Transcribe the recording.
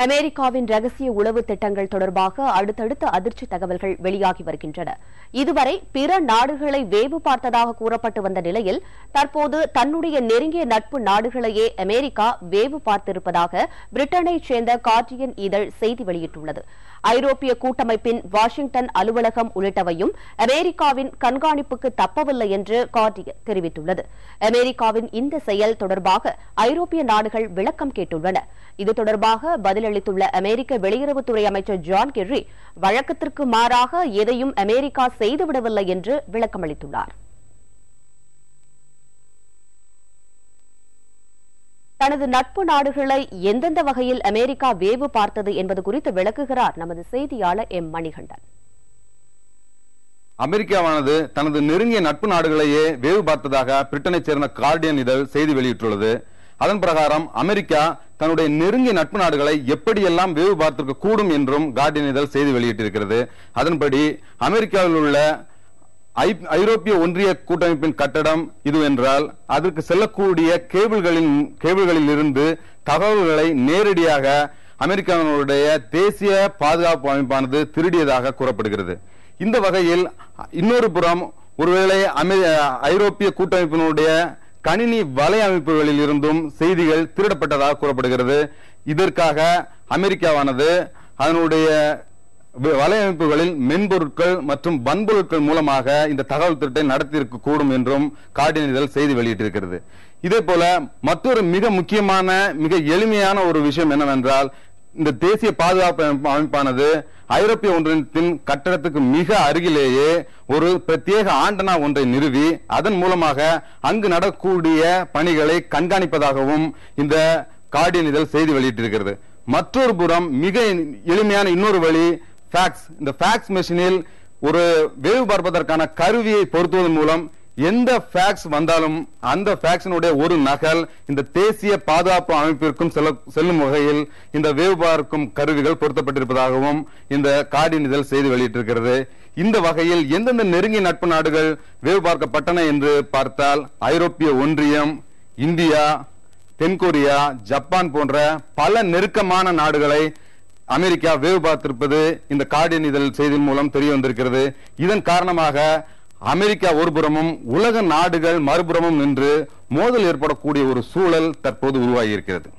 அமெரிக்காவின் ரகசிய உளவு திட்டங்கள் தொடர்பாக அடுத்தடுத்த அதிர்ச்சி தகவல்கள் வெளியாகி வருகின்றன. இதுவரை பிற நாடுகளை வேவு பார்த்ததாக கூறப்பட்டு வந்த நிலையில் தற்போது தன்னுடைய நெருங்கிய நட்பு நாடுகளையே அமெரிக்கா வேவு பார்த்திருப்பதாக பிரிட்டனைச் சேர்ந்த கார்டியன் இதழ் செய்தி வெளியிட்டுள்ளது. ஐரோப்பிய கூட்டமைப்பின் வாஷிங்டன் அலுவலகம் உள்ளிட்டவையும் அமெரிக்காவின் கண்காணிப்புக்கு தப்பவில்லை என்று கார்டியன் தெரிவித்துள்ளது. அமெரிக்காவின் இந்த செயல் தொடர்பாக ஐரோப்பிய நாடுகள் விளக்கம் கேட்டுள்ளன. இது தொடர்பாக பதிலளித்துள்ள அமெரிக்க வெளியுறவுத்துறை அமைச்சர் ஜான் கெர்ரி வழக்கத்திற்கு மாறாக எதையும் அமெரிக்கா செய்துவிடவில்லை என்று விளக்கமளித்துள்ளார். தனது நட்பு நாடுகளை எந்தெந்த வகையில் அமெரிக்கா வேவு பார்த்தது என்பது குறித்து விளக்குகிறார் நமது செய்தியாளர் எம் மணிகண்டன். அமெரிக்காவானது தனது நெருங்கிய நட்பு நாடுகளையே வேவு பார்த்ததாக பிரிட்டனைச் சேர்ந்த கார்டியன் இதழ் செய்தி வெளியிட்டுள்ளது. அதன் பிரகாரம் அமெரிக்கா தன்னுடைய நெருங்கிய நட்பு நாடுகளை எப்படியெல்லாம் வேவு பார்த்திருக்க கூடும் என்றும் கார்டியன் இதழ் செய்தி வெளியிட்டிருக்கிறது. அதன்படி அமெரிக்காவில் உள்ள ஐரோப்பிய ஒன்றிய கூட்டமைப்பின் கட்டடம் இதுவென்றால் அதற்கு செல்லக்கூடிய கேபிள்களில் இருந்து தகவல்களை நேரடியாக அமெரிக்காவினுடைய தேசிய பாதுகாப்பு அமைப்பானது திருடியதாக கூறப்படுகிறது. இந்த வகையில் இன்னொரு புறம் ஒருவேளை ஐரோப்பிய கூட்டமைப்பினுடைய கணினி வலையமைப்புகளில் இருந்தும் செய்திகள் திருடப்பட்டதாக கூறப்படுகிறது. இதற்காக அமெரிக்காவானது அதனுடைய வலையமைப்புகளில் மென்பொருட்கள் மற்றும் வன்பொருட்கள் மூலமாக இந்த தகவல் திருட்டை நடத்தியிருக்க கூடும் என்றும் கார்டியன் இதழ் செய்தி வெளியிட்டிருக்கிறது. இதே போல மற்றொரு மிக முக்கியமான மிக எளிமையான ஒரு விஷயம் என்னவென்றால், இந்த தேசிய பாதுகாப்பு அமைப்பானது ஐரோப்பிய ஒன்றியத்தின் கட்டடத்துக்கு மிக அருகிலேயே ஒரு பிரத்யேக ஆண்டனா ஒன்றை நிறுவி அதன் மூலமாக அங்கு நடக்கக்கூடிய பணிகளை கண்காணிப்பதாகவும் இந்த கார்டியன் இதழ் செய்தி வெளியிட்டிருக்கிறது. மற்றொரு புறம் மிக எளிமையான இன்னொரு வழி ஃபேக்ஸ். இந்த ஃபேக்ஸ் மெஷினில் ஒரு வேவு பார்ப்பதற்கான கருவியை பொருத்துவதன் மூலம் எந்த ஃபேக்ஸ் வந்தாலும் அந்த ஃபேக்ஸினுடைய ஒரு நகல் இந்த தேசிய பாதுகாப்பு அமைப்பிற்கும் செல்லும் வகையில் இந்த வேவு பார்க்கும் கருவிகள் பொருத்தப்பட்டிருப்பதாகவும் இந்த கார்டியன் இதழ் செய்தி வெளியிட்டிருக்கிறது. இந்த வகையில் எந்தெந்த நெருங்கிய நட்பு நாடுகள் வேவு பார்க்கப்பட்டன என்று பார்த்தால் ஐரோப்பிய ஒன்றியம், இந்தியா, தென்கொரியா, ஜப்பான் போன்ற பல நெருக்கமான நாடுகளை அமெரிக்கா வேவு பார்த்திருப்பது இந்த கார்டியன் இதழ் செய்தியின் மூலம் தெரிய வந்திருக்கிறது. இதன் காரணமாக அமெரிக்கா ஒருபுறமும் உலக நாடுகள் மறுபுறமும் நின்று மோதல் ஏற்படக்கூடிய ஒரு சூழல் தற்போது உருவாகி இருக்கிறது.